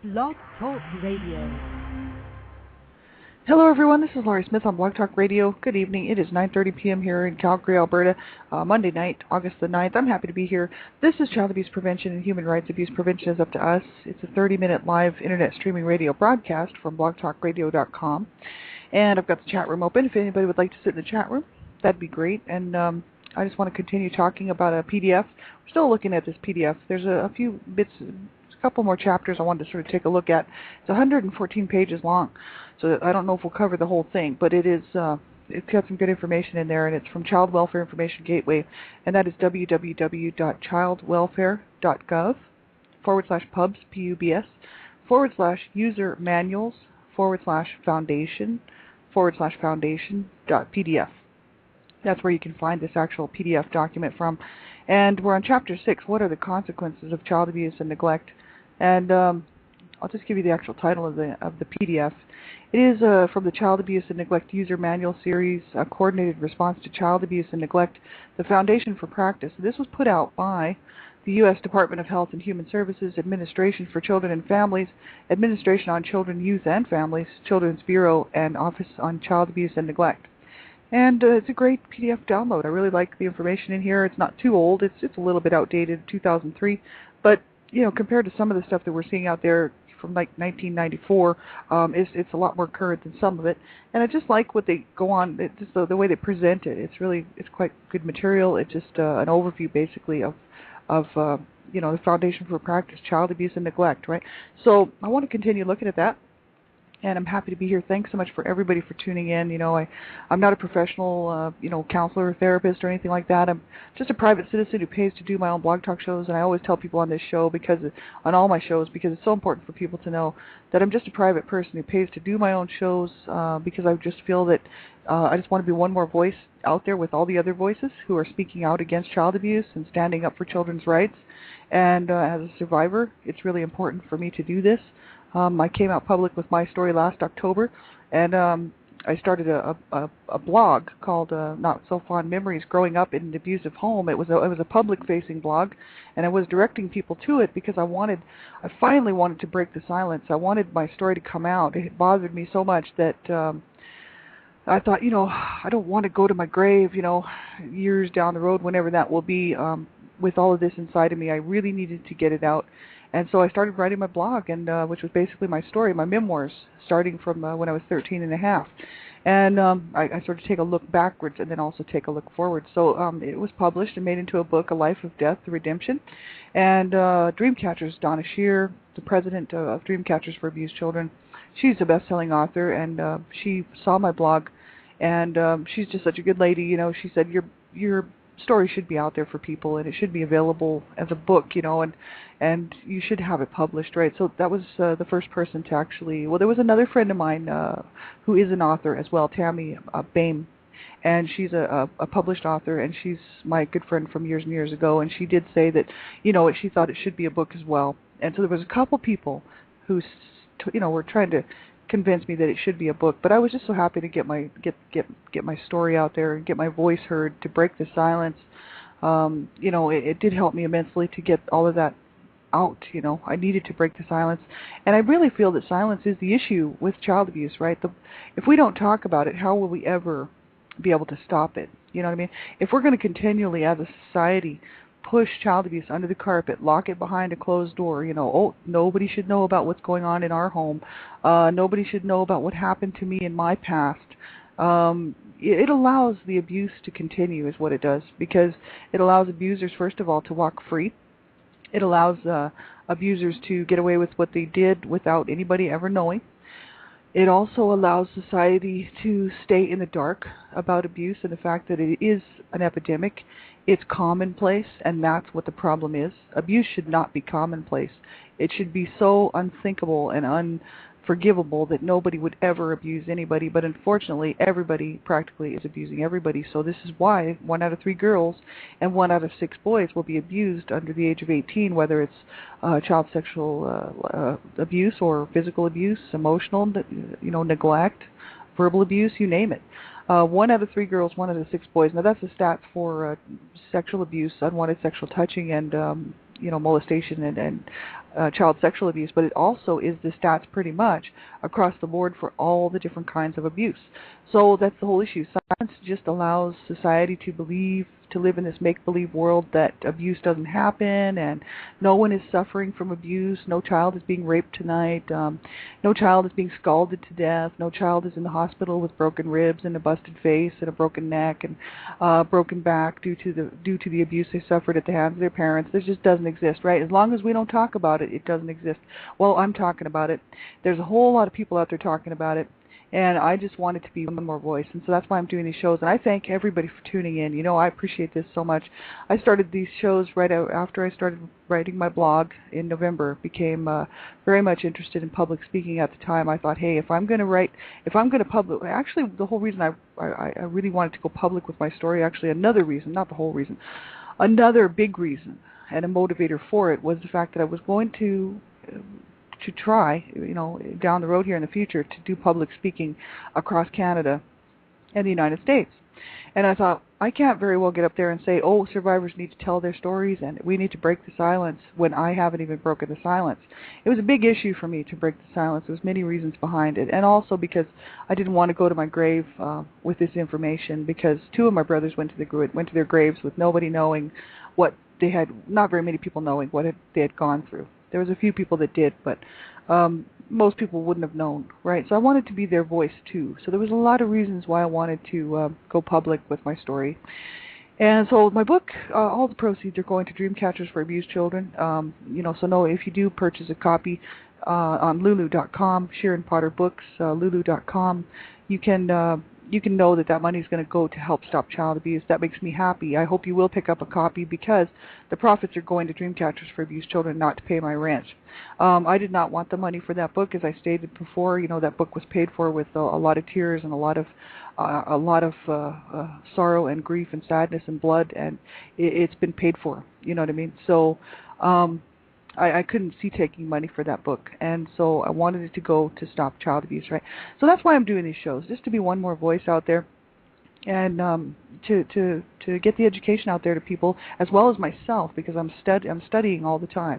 Blog Talk Radio. Hello everyone, this is Laurie Smith on Blog Talk Radio. Good evening. It is 9:30 p.m. here in Calgary, Alberta, Monday night, August the 9th. I'm happy to be here. This is Child Abuse Prevention and Human Rights Abuse Prevention is Up to Us. It's a 30-minute live internet streaming radio broadcast from blogtalkradio.com. And I've got the chat room open. If anybody would like to sit in the chat room, that'd be great. And I just want to continue talking about a PDF. We're still looking at this PDF. There's a few bits, a couple more chapters I wanted to sort of take a look at. It's 114 pages long, so I don't know if we'll cover the whole thing, but it's got some good information in there, and it's from Child Welfare Information Gateway, and that is www.childwelfare.gov/pubs, P-U-B-S, /user manuals, /foundation/foundation.pdf. That's where you can find this actual PDF document from. And we're on Chapter 6, What are the Consequences of Child Abuse and Neglect? And I'll just give you the actual title of the PDF. It is from the Child Abuse and Neglect User Manual Series, a Coordinated Response to Child Abuse and Neglect, the Foundation for Practice. This was put out by the U.S. Department of Health and Human Services, Administration for Children and Families, Administration on Children, Youth, and Families, Children's Bureau, and Office on Child Abuse and Neglect. And it's a great PDF download. I really like the information in here. It's not too old. It's a little bit outdated, 2003, but compared to some of the stuff that we're seeing out there from like 1994, it's a lot more current than some of it. And I just like what they go on, just the way they present it. It's quite good material. It's just an overview basically of the Foundation for Practice, Child Abuse and Neglect, right? So I want to continue looking at that. And I'm happy to be here. Thanks so much for everybody for tuning in. I'm not a professional, counselor or therapist or anything like that. I'm just a private citizen who pays to do my own blog talk shows. And I always tell people on this show, on all my shows, because it's so important for people to know that I'm just a private person who pays to do my own shows because I just feel that I just want to be one more voice out there with all the other voices who are speaking out against child abuse and standing up for children's rights. And as a survivor, it's really important for me to do this. I came out public with my story last October, and I started a blog called Not So Fond Memories, Growing Up in an Abusive Home. It was a public-facing blog, and I was directing people to it because I finally wanted to break the silence. I wanted my story to come out. It bothered me so much that I thought, I don't want to go to my grave, years down the road, whenever that will be, with all of this inside of me. I really needed to get it out. And so I started writing my blog, and which was basically my story, my memoirs, starting from when I was 13 and a half. And I sort of take a look backwards and then also take a look forward. So it was published and made into a book, A Life of Death, The Redemption. And Dreamcatchers, Donna Shear, the president of Dreamcatchers for Abused Children, she's a best-selling author, and she saw my blog, and she's just such a good lady. She said, your story should be out there for people, and it should be available as a book, and you should have it published, right? So that was the first person to actually, there was another friend of mine who is an author as well, Tammy Boehm, and she's a published author, and she's my good friend from years and years ago, and she did say that, she thought it should be a book as well. And so there was a couple people who, were trying to convince me that it should be a book, but I was just so happy to get my story out there and get my voice heard, to break the silence. It did help me immensely to get all of that out. I needed to break the silence, and I really feel that silence is the issue with child abuse, right? If we don't talk about it, how will we ever be able to stop it? You know what I mean? If we're going to continually, as a society, push child abuse under the carpet, lock it behind a closed door, nobody should know about what's going on in our home, nobody should know about what happened to me in my past, it allows the abuse to continue, is what it does, because it allows abusers, first of all, to walk free. It allows abusers to get away with what they did without anybody ever knowing. It also allows society to stay in the dark about abuse and the fact that it is an epidemic. It's commonplace, and that's what the problem is. Abuse should not be commonplace. It should be so unthinkable and unforgivable that nobody would ever abuse anybody, but unfortunately everybody practically is abusing everybody. So this is why 1 out of 3 girls and 1 out of 6 boys will be abused under the age of 18, whether it's child sexual abuse or physical abuse, emotional, neglect, verbal abuse, you name it. 1 out of 3 girls, 1 out of 6 boys. Now that's the stats for sexual abuse, unwanted sexual touching, and molestation and child sexual abuse, but it also is the stats pretty much across the board for all the different kinds of abuse. So that's the whole issue. Science just allows society to live in this make-believe world that abuse doesn't happen and no one is suffering from abuse. No child is being raped tonight. No child is being scalded to death. No child is in the hospital with broken ribs and a busted face and a broken neck and broken back due to the abuse they suffered at the hands of their parents. This just doesn't exist, right? As long as we don't talk about it, it doesn't exist. Well, I'm talking about it. There's a whole lot of people out there talking about it. And I just wanted to be one more voice, and so that's why I'm doing these shows. And I thank everybody for tuning in. I appreciate this so much. I started these shows right after I started writing my blog in November. Became very much interested in public speaking at the time. I thought, hey, if I'm going to publish, actually the whole reason I really wanted to go public with my story, actually another reason, not the whole reason, another big reason and a motivator for it was the fact that I was going to try, down the road here in the future to do public speaking across Canada and the United States. And I thought, I can't very well get up there and say, oh, survivors need to tell their stories and we need to break the silence when I haven't even broken the silence. It was a big issue for me to break the silence. There's many reasons behind it. And also because I didn't want to go to my grave with this information, because two of my brothers went to their graves with nobody knowing what they had, not very many people knowing what they had gone through. There was a few people that did, but most people wouldn't have known, right? So I wanted to be their voice too. So there was a lot of reasons why I wanted to go public with my story. And so my book, all the proceeds are going to Dreamcatchers for Abused Children. So know if you do purchase a copy on Lulu.com, Sharon Potter Books, Lulu.com, you can know that money is going to go to help stop child abuse. That makes me happy. I hope you will pick up a copy because the profits are going to Dreamcatchers for Abused Children, not to pay my rent. I did not want the money for that book, as I stated before. That book was paid for with a lot of tears and a lot of sorrow and grief and sadness and blood, and it's been paid for. You know what I mean? So I couldn't see taking money for that book, and so I wanted it to go to stop child abuse, right? So that's why I'm doing these shows, just to be one more voice out there, and to get the education out there to people, as well as myself, because I'm studying all the time,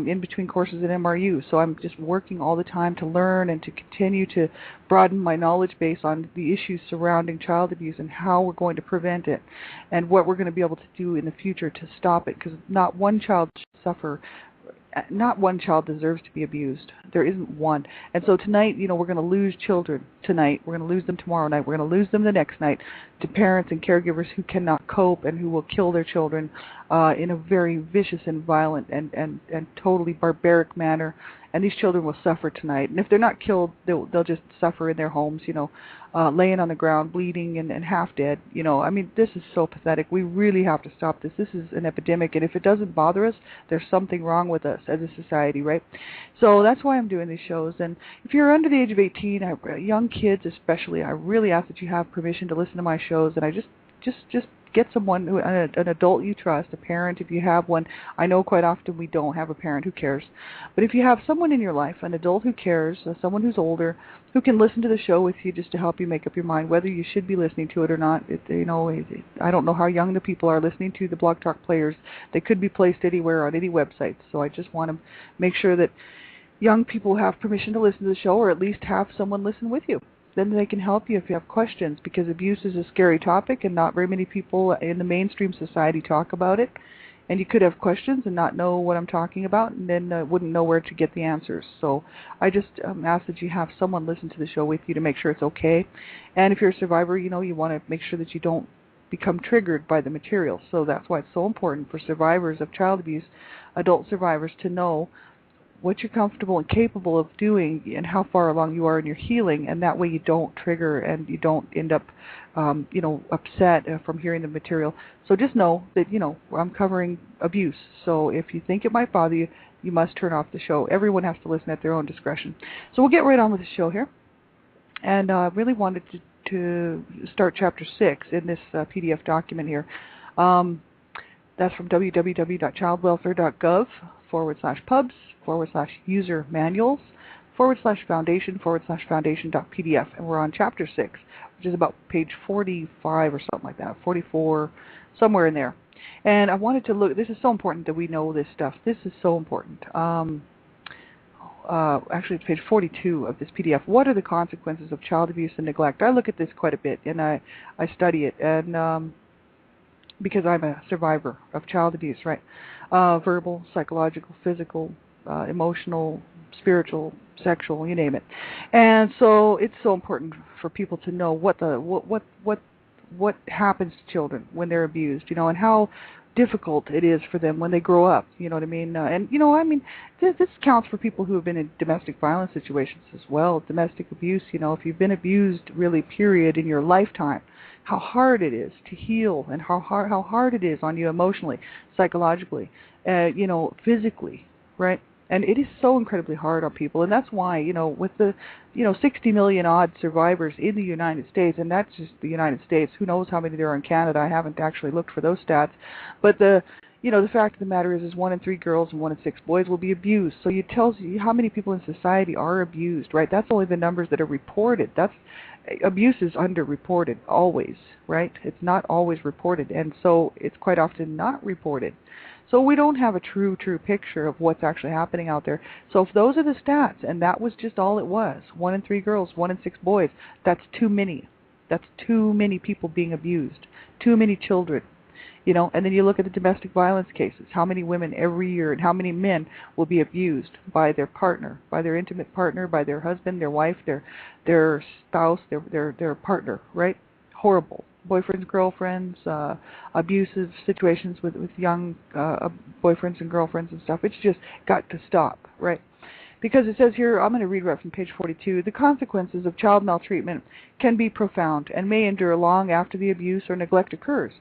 in between courses at MRU, so I'm just working all the time to learn and to continue to broaden my knowledge base on the issues surrounding child abuse and how we're going to prevent it, and what we're going to be able to do in the future to stop it, because not one child should suffer. Not one child deserves to be abused. There isn't one. And so tonight, we're going to lose children tonight. We're going to lose them tomorrow night. We're going to lose them the next night to parents and caregivers who cannot cope and who will kill their children in a very vicious and violent and totally barbaric manner. And these children will suffer tonight. And if they're not killed, they'll just suffer in their homes, laying on the ground, bleeding and half dead. This is so pathetic. We really have to stop this. This is an epidemic, and if it doesn't bother us, there's something wrong with us as a society, right? So that's why I'm doing these shows. And if you're under the age of 18, young kids especially, I really ask that you have permission to listen to my shows, and I just get someone, an adult you trust, a parent if you have one. I know quite often we don't have a parent who cares. But if you have someone in your life, an adult who cares, someone who's older, who can listen to the show with you just to help you make up your mind whether you should be listening to it or not. I don't know how young the people are listening to the Blog Talk players. They could be placed anywhere on any website. So I just want to make sure that young people have permission to listen to the show, or at least have someone listen with you. Then they can help you if you have questions, because abuse is a scary topic and not very many people in the mainstream society talk about it. And you could have questions and not know what I'm talking about, and then wouldn't know where to get the answers. So I just ask that you have someone listen to the show with you to make sure it's okay. And if you're a survivor, you want to make sure that you don't become triggered by the material. So that's why it's so important for survivors of child abuse, adult survivors, to know what you're comfortable and capable of doing and how far along you are in your healing, and that way you don't trigger and you don't end up upset from hearing the material. So just know that I'm covering abuse, so if you think it might bother you, you must turn off the show. Everyone has to listen at their own discretion. So we'll get right on with the show here, and I really wanted to start chapter 6 in this PDF document here. That's from www.childwelfare.gov/pubs/user manuals /foundation/foundation.pdf, and we're on chapter 6, which is about page 45 or something like that, 44, somewhere in there. And I wanted to look, this is so important that we know this stuff. This is so important. Actually, it's page 42 of this PDF. What are the consequences of child abuse and neglect? I look at this quite a bit, and I study it, and because I'm a survivor of child abuse, right? Verbal, psychological, physical, emotional, spiritual, sexual, you name it. And so it's so important for people to know what happens to children when they're abused, and how difficult it is for them when they grow up. You know what I mean? This counts for people who have been in domestic violence situations as well. Domestic abuse. If you've been abused, really, period, in your lifetime, how hard it is to heal, and how hard it is on you emotionally, psychologically, physically, right? And it is so incredibly hard on people, and that's why, with the, 60 million odd survivors in the United States, and that's just the United States. Who knows how many there are in Canada? I haven't actually looked for those stats, but the fact of the matter is 1 in 3 girls and 1 in 6 boys will be abused. So it tells you how many people in society are abused, right? That's only the numbers that are reported. Abuse is underreported always, right? It's not always reported, and so it's quite often not reported. So we don't have a true picture of what's actually happening out there. So if those are the stats, and that was just all it was, 1 in 3 girls, 1 in 6 boys, that's too many. That's too many people being abused, too many children. And then you look at the domestic violence cases, how many women every year and how many men will be abused by their partner, by their intimate partner, by their husband, their wife, their spouse, their partner, right? Horrible. Boyfriends, girlfriends, abusive situations with young boyfriends and girlfriends and stuff. It's just got to stop, right? Because it says here, I'm going to read right from page 42, the consequences of child maltreatment can be profound and may endure long after the abuse or neglect occurs.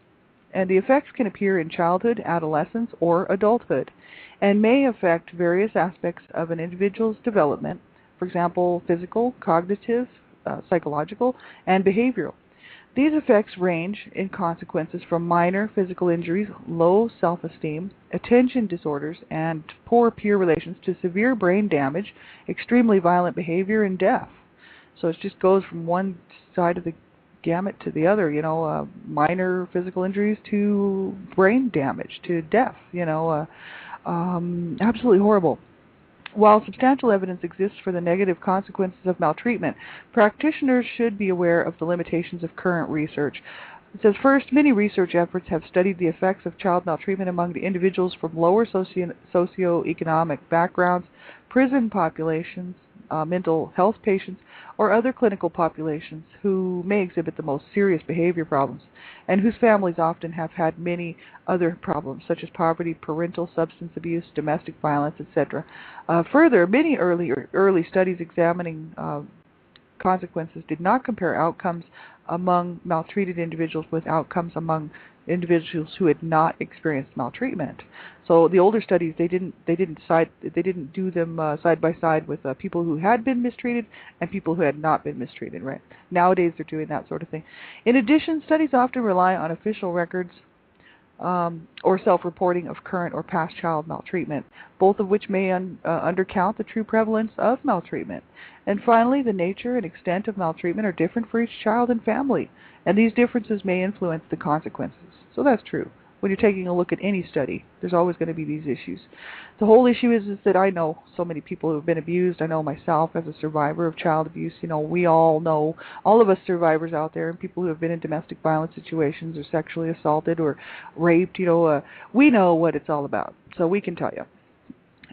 And the effects can appear in childhood, adolescence, or adulthood, and may affect various aspects of an individual's development, for example, physical, cognitive, psychological, and behavioral. These effects range in consequences from minor physical injuries, low self-esteem, attention disorders, and poor peer relations to severe brain damage, extremely violent behavior, and death. So it just goes from one side of the gamut to the other, minor physical injuries to brain damage to death, absolutely horrible. While substantial evidence exists for the negative consequences of maltreatment, practitioners should be aware of the limitations of current research. It says, first, many research efforts have studied the effects of child maltreatment among the individuals from lower socioeconomic backgrounds, prison populations, mental health patients, or other clinical populations who may exhibit the most serious behavior problems, and whose families often have had many other problems, such as poverty, parental substance abuse, domestic violence, etc. Further, many early studies examining consequences did not compare outcomes among maltreated individuals with outcomes among individuals who had not experienced maltreatment. So the older studies, they didn't do them side by side with people who had been mistreated and people who had not been mistreated. Right? Nowadays they're doing that sort of thing. In addition, studies often rely on official records or self-reporting of current or past child maltreatment, both of which may undercount the true prevalence of maltreatment. And finally, the nature and extent of maltreatment are different for each child and family, and these differences may influence the consequences. So that's true. When you're taking a look at any study, there's always going to be these issues. The whole issue is that I know so many people who have been abused. I know myself as a survivor of child abuse. We all know, all of us survivors out there, and people who have been in domestic violence situations or sexually assaulted or raped, we know what it's all about. So we can tell you.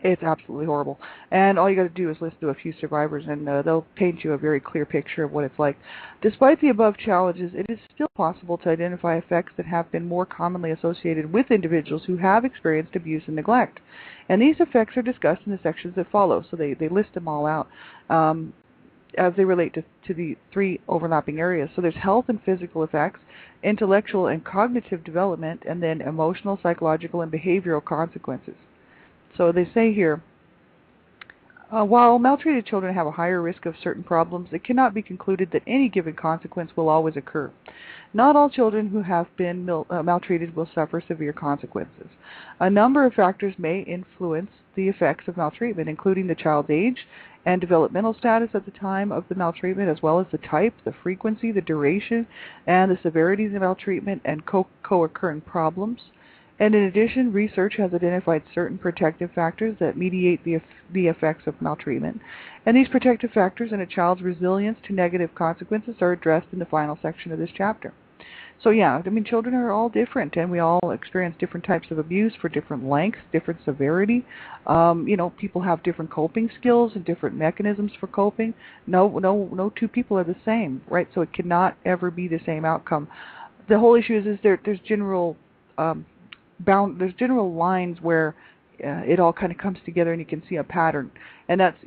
It's absolutely horrible. And all you got to do is listen to a few survivors, and they'll paint you a very clear picture of what it's like. Despite the above challenges, it is still possible to identify effects that have been more commonly associated with individuals who have experienced abuse and neglect. And these effects are discussed in the sections that follow. So they list them all out as they relate to the 3 overlapping areas. So there's health and physical effects, intellectual and cognitive development, and then emotional, psychological, and behavioral consequences. So they say here, while maltreated children have a higher risk of certain problems, it cannot be concluded that any given consequence will always occur. Not all children who have been maltreated will suffer severe consequences. A number of factors may influence the effects of maltreatment, including the child's age and developmental status at the time of the maltreatment, as well as the type, the frequency, the duration, and the severity of the maltreatment and co-occurring problems. And in addition, research has identified certain protective factors that mediate the effects of maltreatment. And these protective factors in a child's resilience to negative consequences are addressed in the final section of this chapter. So yeah, I mean, children are all different, and we all experience different types of abuse for different lengths, different severity. People have different coping skills and different mechanisms for coping. No two people are the same, right? So it cannot ever be the same outcome. The whole issue is there's general there's general lines where it all kind of comes together and you can see a pattern. And that's,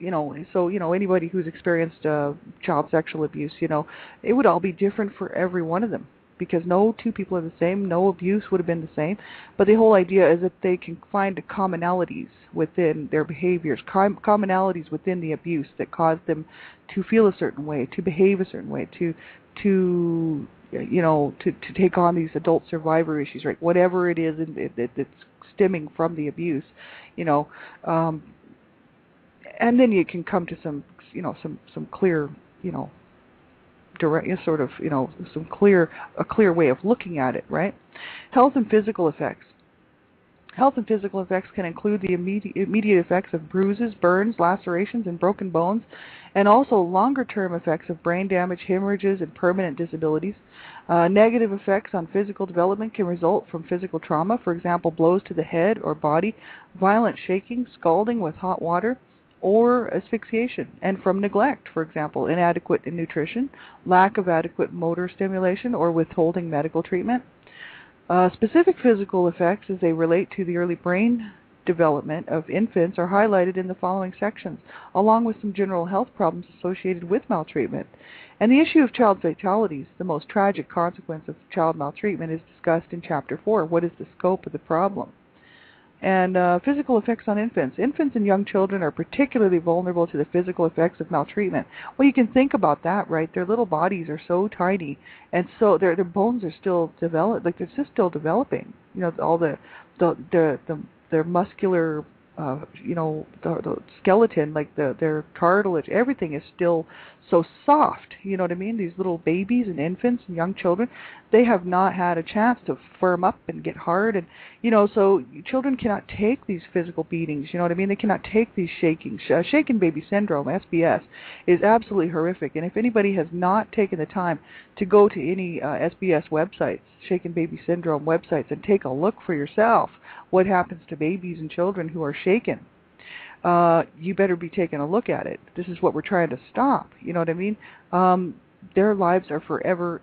so anybody who's experienced child sexual abuse, it would all be different for every one of them, because no two people are the same, no abuse would have been the same. But the whole idea is that they can find commonalities within their behaviors, commonalities within the abuse that cause them to feel a certain way, to behave a certain way, to take on these adult survivor issues, right? Whatever it is that's stemming from the abuse, and then you can come to some clear, direct, a clear way of looking at it, right? Health and physical effects. Health and physical effects can include the immediate effects of bruises, burns, lacerations, and broken bones, and also longer-term effects of brain damage, hemorrhages, and permanent disabilities. Negative effects on physical development can result from physical trauma, for example, blows to the head or body, violent shaking, scalding with hot water, or asphyxiation, and from neglect, for example, inadequate nutrition, lack of adequate motor stimulation, or withholding medical treatment. Specific physical effects as they relate to the early brain development of infants are highlighted in the following sections, along with some general health problems associated with maltreatment. And the issue of child fatalities, the most tragic consequence of child maltreatment, is discussed in Chapter 4. What is the scope of the problem? And physical effects on infants. Infants and young children are particularly vulnerable to the physical effects of maltreatment. Well, you can think about that, right? Their little bodies are so tiny, and so their bones are still they're just still developing. All their muscular, the skeleton, like their cartilage, everything is still so soft. You know what I mean? These little babies and infants and young children, they have not had a chance to firm up and get hard, and so children cannot take these physical beatings. You know what I mean? They cannot take these shakings. Shaken baby syndrome, SBS, is absolutely horrific. And if anybody has not taken the time to go to any SBS websites, shaken baby syndrome websites, and take a look for yourself what happens to babies and children who are shaken, you better be taking a look at it. This is what we're trying to stop. You know what I mean? Their lives are forever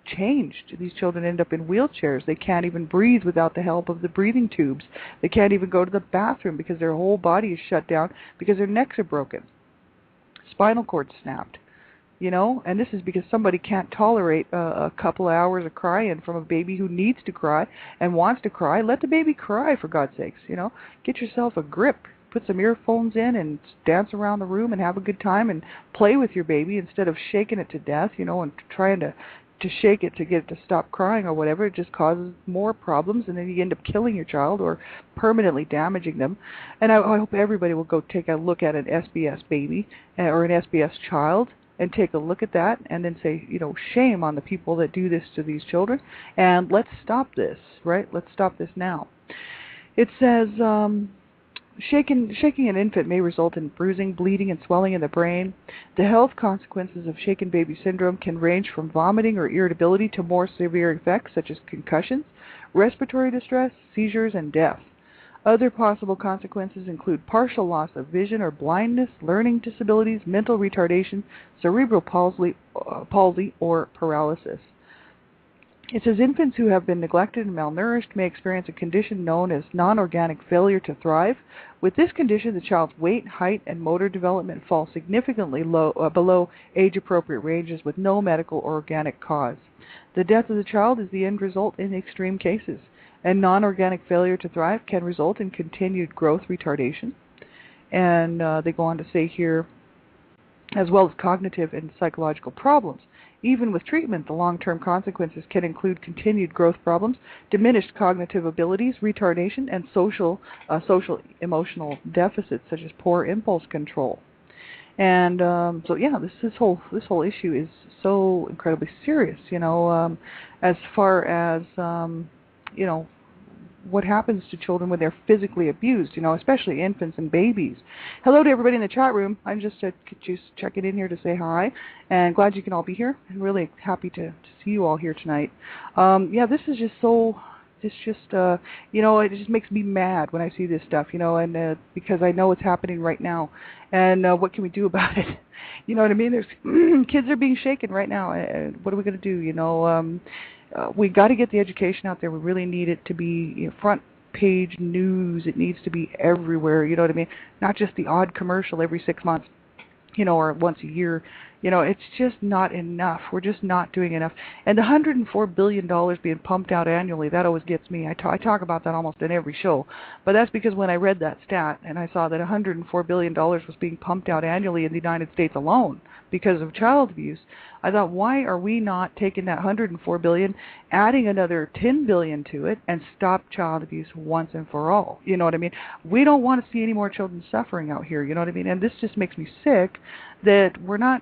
changed. These children end up in wheelchairs. They can't even breathe without the help of the breathing tubes. They can't even go to the bathroom because their whole body is shut down because their necks are broken. Spinal cord snapped. And this is because somebody can't tolerate a couple of hours of crying from a baby who needs to cry and wants to cry. Let the baby cry, for God's sakes. Get yourself a grip. Put some earphones in and dance around the room and have a good time and play with your baby instead of shaking it to death, and trying to shake it to get it to stop crying or whatever. It just causes more problems, and then you end up killing your child or permanently damaging them. And I hope everybody will go take a look at an SBS baby or an SBS child and take a look at that and then say, shame on the people that do this to these children, and let's stop this, right? Let's stop this now. It says, shaking an infant may result in bruising, bleeding, and swelling in the brain. The health consequences of shaken baby syndrome can range from vomiting or irritability to more severe effects such as concussions, respiratory distress, seizures, and death. Other possible consequences include partial loss of vision or blindness, learning disabilities, mental retardation, cerebral palsy, or paralysis. It says infants who have been neglected and malnourished may experience a condition known as non-organic failure to thrive. With this condition, the child's weight, height, and motor development fall significantly below age-appropriate ranges with no medical or organic cause. The death of the child is the end result in extreme cases, and non-organic failure to thrive can result in continued growth retardation. And they go on to say here, as well as cognitive and psychological problems. Even with treatment, the long-term consequences can include continued growth problems, diminished cognitive abilities, retardation, and social emotional deficits such as poor impulse control. And so yeah, this whole issue is so incredibly serious. As far as what happens to children when they're physically abused, especially infants and babies. Hello to everybody in the chat room. I'm just checking in here to say hi, and glad you can all be here. I'm really happy to see you all here tonight. This is just so... It's just, it just makes me mad when I see this stuff, and because I know it's happening right now. And what can we do about it? You know what I mean? There's kids are being shaken right now. What are we going to do? We got to get the education out there. We really need it to be front page news. It needs to be everywhere. You know what I mean? Not just the odd commercial every 6 months, or once a year. It's just not enough. We're just not doing enough. And the $104 billion being pumped out annually, that always gets me. I talk about that almost in every show. But that's because when I read that stat and I saw that $104 billion was being pumped out annually in the United States alone because of child abuse, I thought, why are we not taking that $104 billion, adding another $10 billion to it, and stop child abuse once and for all? You know what I mean? We don't want to see any more children suffering out here. You know what I mean? And this just makes me sick that we're not,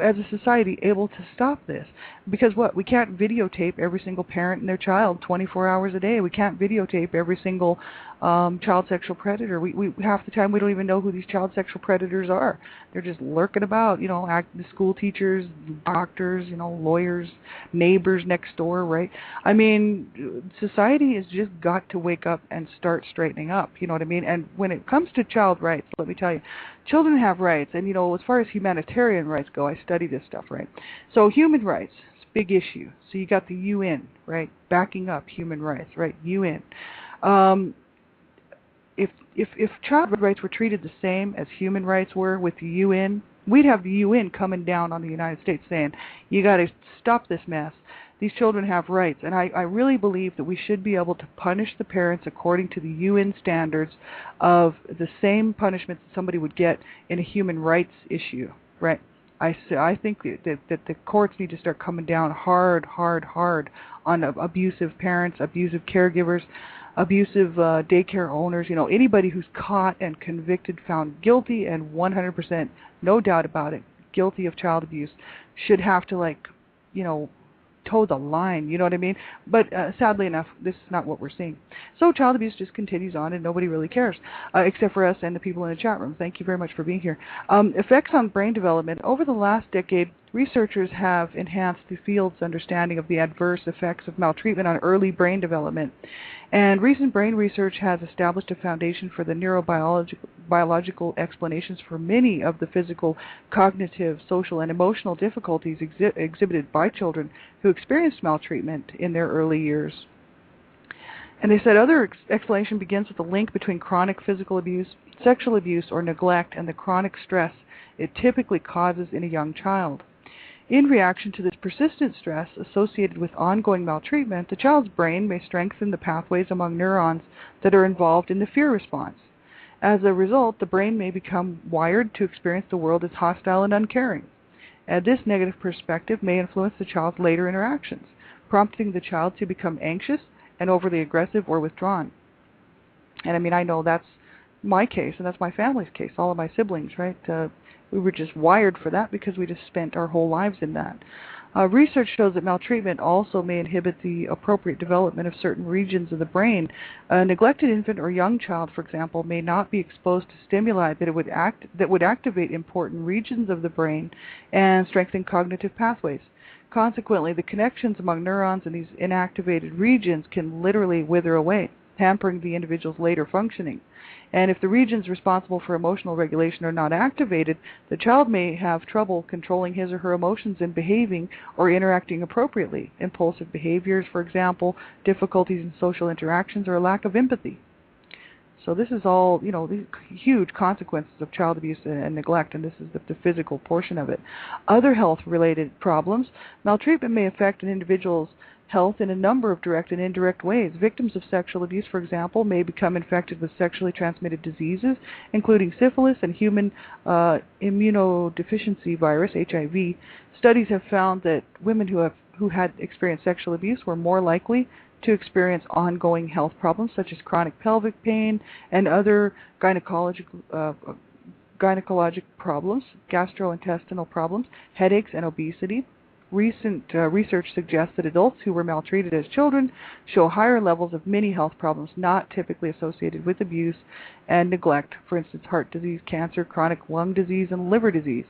as a society, able to stop this. Because we can't videotape every single parent and their child 24 hours a day. We can't videotape every single child sexual predator. We half the time we don't even know who these child sexual predators are. They're just lurking about, the school teachers, doctors, lawyers, neighbors next door, right? I mean, society has just got to wake up and start straightening up, you know what I mean? And when it comes to child rights, let me tell you, children have rights, and as far as humanitarian rights go, I study this stuff, right? So human rights, it's a big issue. So you got the UN, right, backing up human rights, right? UN. If child rights were treated the same as human rights were with the UN, we'd have the UN coming down on the United States saying, you got to stop this mess. These children have rights, and I really believe that we should be able to punish the parents according to the UN standards of the same punishment that somebody would get in a human rights issue, right? I think that the courts need to start coming down hard on abusive parents, abusive caregivers, abusive daycare owners, anybody who's caught and convicted, found guilty, and 100%, no doubt about it, guilty of child abuse, should have to, toe the line, you know what I mean? But sadly enough, this is not what we're seeing. So child abuse just continues on, and nobody really cares, except for us and the people in the chat room. Thank you very much for being here. Effects on brain development. Over the last decade, researchers have enhanced the field's understanding of the adverse effects of maltreatment on early brain development. And recent brain research has established a foundation for the neurobiological explanations for many of the physical, cognitive, social, and emotional difficulties exhibited by children who experienced maltreatment in their early years. And they said other explanation begins with the link between chronic physical abuse, sexual abuse, or neglect, and the chronic stress it typically causes in a young child. In reaction to this persistent stress associated with ongoing maltreatment, the child's brain may strengthen the pathways among neurons that are involved in the fear response. As a result, the brain may become wired to experience the world as hostile and uncaring. And this negative perspective may influence the child's later interactions, prompting the child to become anxious and overly aggressive or withdrawn. And I mean, I know that's my case, and that's my family's case, all of my siblings, right? We were just wired for that because we just spent our whole lives in that. Research shows that maltreatment also may inhibit the appropriate development of certain regions of the brain. A neglected infant or young child, for example, may not be exposed to stimuli that would activate important regions of the brain and strengthen cognitive pathways. Consequently, the connections among neurons in these inactivated regions can literally wither away, hampering the individual's later functioning. And if the regions responsible for emotional regulation are not activated, the child may have trouble controlling his or her emotions and behaving or interacting appropriately. Impulsive behaviors, for example, difficulties in social interactions, or a lack of empathy. So this is all, these huge consequences of child abuse and neglect, and this is the physical portion of it. Other health-related problems. Maltreatment may affect an individual's health in a number of direct and indirect ways. Victims of sexual abuse, for example, may become infected with sexually transmitted diseases, including syphilis and human immunodeficiency virus, HIV. Studies have found that women who had experienced sexual abuse were more likely to experience ongoing health problems such as chronic pelvic pain and other gynecologic problems, gastrointestinal problems, headaches, and obesity. Recent research suggests that adults who were maltreated as children show higher levels of many health problems not typically associated with abuse and neglect, for instance, heart disease, cancer, chronic lung disease, and liver disease.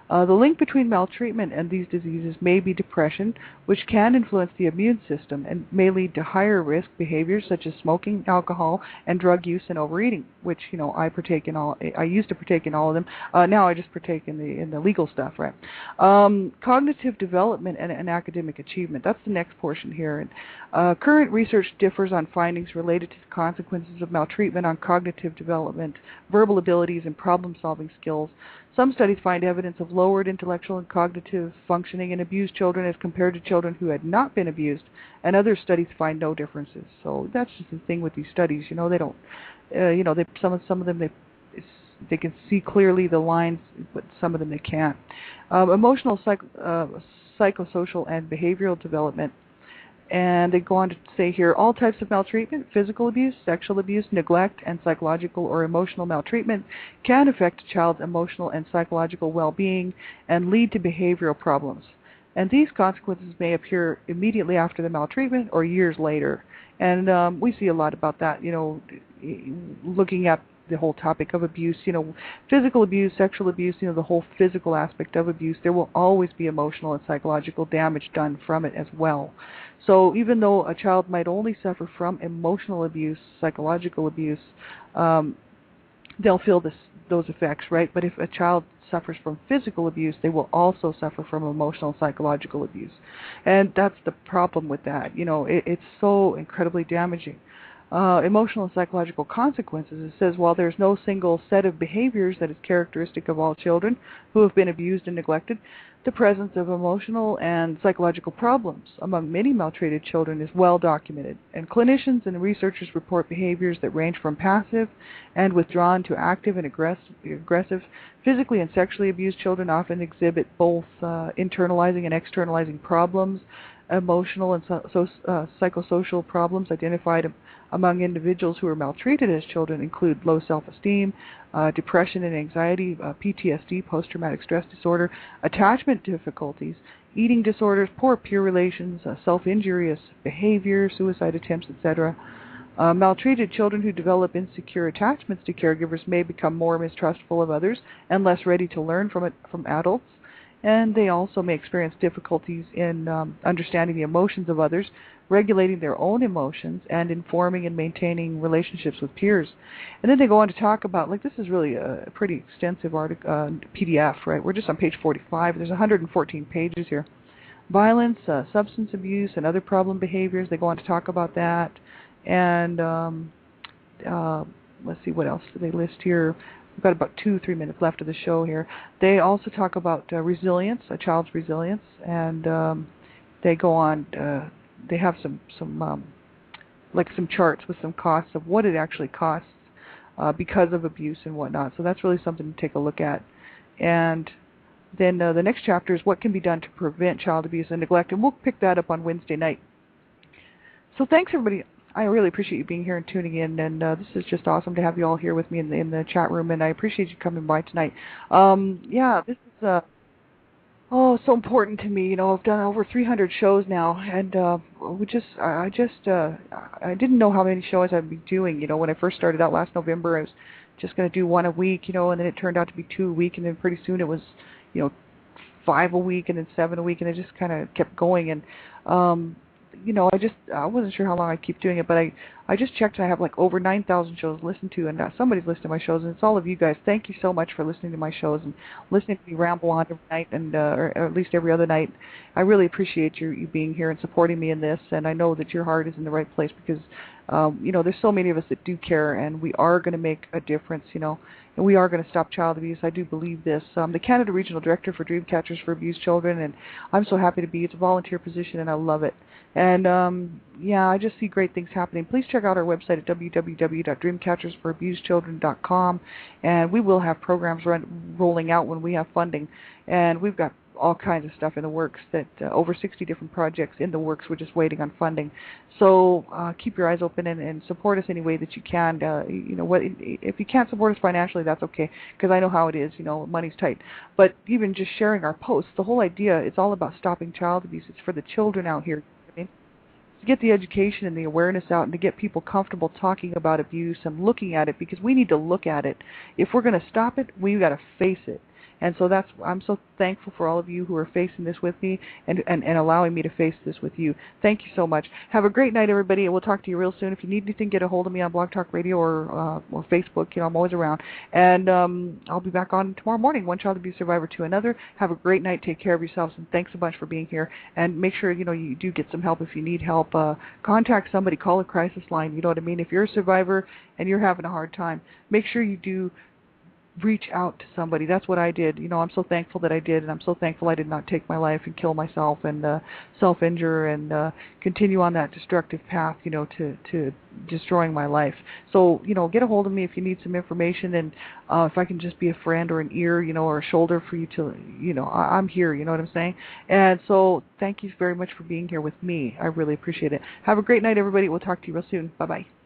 The link between maltreatment and these diseases may be depression, which can influence the immune system and may lead to higher risk behaviors such as smoking, alcohol, and drug use and overeating, which I partake in all. I used to partake in all of them. Now I just partake in the legal stuff, right? Cognitive development and academic achievement. That's the next portion here. And current research differs on findings related to the consequences of maltreatment on cognitive development, verbal abilities, and problem-solving skills. Some studies find evidence of lowered intellectual and cognitive functioning in abused children as compared to children who had not been abused, and other studies find no differences. So that's just the thing with these studies. They don't, some of them they can see clearly the lines, but some of them they can't. Emotional, psychosocial, and behavioral development. And they go on to say here, all types of maltreatment, physical abuse, sexual abuse, neglect, and psychological or emotional maltreatment can affect a child's emotional and psychological well-being and lead to behavioral problems. And these consequences may appear immediately after the maltreatment or years later. And we see a lot about that, looking at the whole topic of abuse, physical abuse, sexual abuse, the whole physical aspect of abuse. There will always be emotional and psychological damage done from it as well. So even though a child might only suffer from emotional abuse, psychological abuse, they'll feel those effects, right? But if a child suffers from physical abuse, they will also suffer from emotional and psychological abuse. And that's the problem with that. It's so incredibly damaging. Emotional and psychological consequences. It says, while there's no single set of behaviors that is characteristic of all children who have been abused and neglected, the presence of emotional and psychological problems among many maltreated children is well documented, and clinicians and researchers report behaviors that range from passive and withdrawn to active and aggressive. Physically and sexually abused children often exhibit both internalizing and externalizing problems. Emotional and psychosocial problems identified among individuals who are maltreated as children include low self-esteem, depression and anxiety, PTSD, post-traumatic stress disorder, attachment difficulties, eating disorders, poor peer relations, self-injurious behavior, suicide attempts, etc. Maltreated children who develop insecure attachments to caregivers may become more mistrustful of others and less ready to learn from adults. And they also may experience difficulties in understanding the emotions of others, regulating their own emotions, and informing and maintaining relationships with peers. And then they go on to talk about, this is really a pretty extensive article, PDF, right? We're just on page 45. There's 114 pages here. Violence, substance abuse, and other problem behaviors. They go on to talk about that. And let's see, what else do they list here? We've got about 2-3 minutes left of the show here. They also talk about resilience, a child's resilience, and they go on. They have some charts with some costs of what it actually costs because of abuse and whatnot. So that's really something to take a look at. And then the next chapter is what can be done to prevent child abuse and neglect, and we'll pick that up on Wednesday night. So thanks, everybody. I really appreciate you being here and tuning in, and this is just awesome to have you all here with me in the chat room, and I appreciate you coming by tonight. This is so important to me. I've done over 300 shows now, and I didn't know how many shows I'd be doing. When I first started out last November, I was just going to do one a week, and then it turned out to be 2 a week, and then pretty soon it was, 5 a week, and then 7 a week, and it just kind of kept going, and I wasn't sure how long I'd keep doing it, but I just checked, and I have over 9,000 shows listened to, and somebody's listened to my shows, and it's all of you guys. Thank you so much for listening to my shows and listening to me ramble on every night, and or at least every other night. I really appreciate you being here and supporting me in this, and I know that your heart is in the right place because, there's so many of us that do care, and we are going to make a difference, and we are going to stop child abuse. I do believe this. I'm the Canada Regional Director for Dreamcatchers for Abused Children, and I'm so happy to be. It's a volunteer position, and I love it. And, I just see great things happening. Please check out our website at www.dreamcatchersforabusedchildren.com, and we will have programs rolling out when we have funding. And we've got all kinds of stuff in the works, that over 60 different projects in the works. We're just waiting on funding. So keep your eyes open and support us any way that you can. If you can't support us financially, that's okay, because I know how it is. Money's tight. But even just sharing our posts, the whole idea, it's all about stopping child abuse. It's for the children out here. To get the education and the awareness out, and to get people comfortable talking about abuse and looking at it, because we need to look at it. If we're going to stop it, we've got to face it. And so I'm so thankful for all of you who are facing this with me and allowing me to face this with you. Thank you so much. Have a great night, everybody, and we'll talk to you real soon. If you need anything, get a hold of me on Blog Talk Radio or Facebook. I'm always around. And I'll be back on tomorrow morning, One Child Abuse Survivor to Another. Have a great night. Take care of yourselves, and thanks a bunch for being here. And make sure, you do get some help if you need help. Contact somebody. Call a crisis line. You know what I mean? If you're a survivor and you're having a hard time, make sure you do reach out to somebody. That's what I did. I'm so thankful that I did, and I'm so thankful I did not take my life and kill myself and self-injure and continue on that destructive path, to destroying my life. So, get a hold of me if you need some information, and if I can just be a friend or an ear, or a shoulder for you to, I'm here, you know what I'm saying? And so thank you very much for being here with me. I really appreciate it. Have a great night, everybody. We'll talk to you real soon. Bye-bye.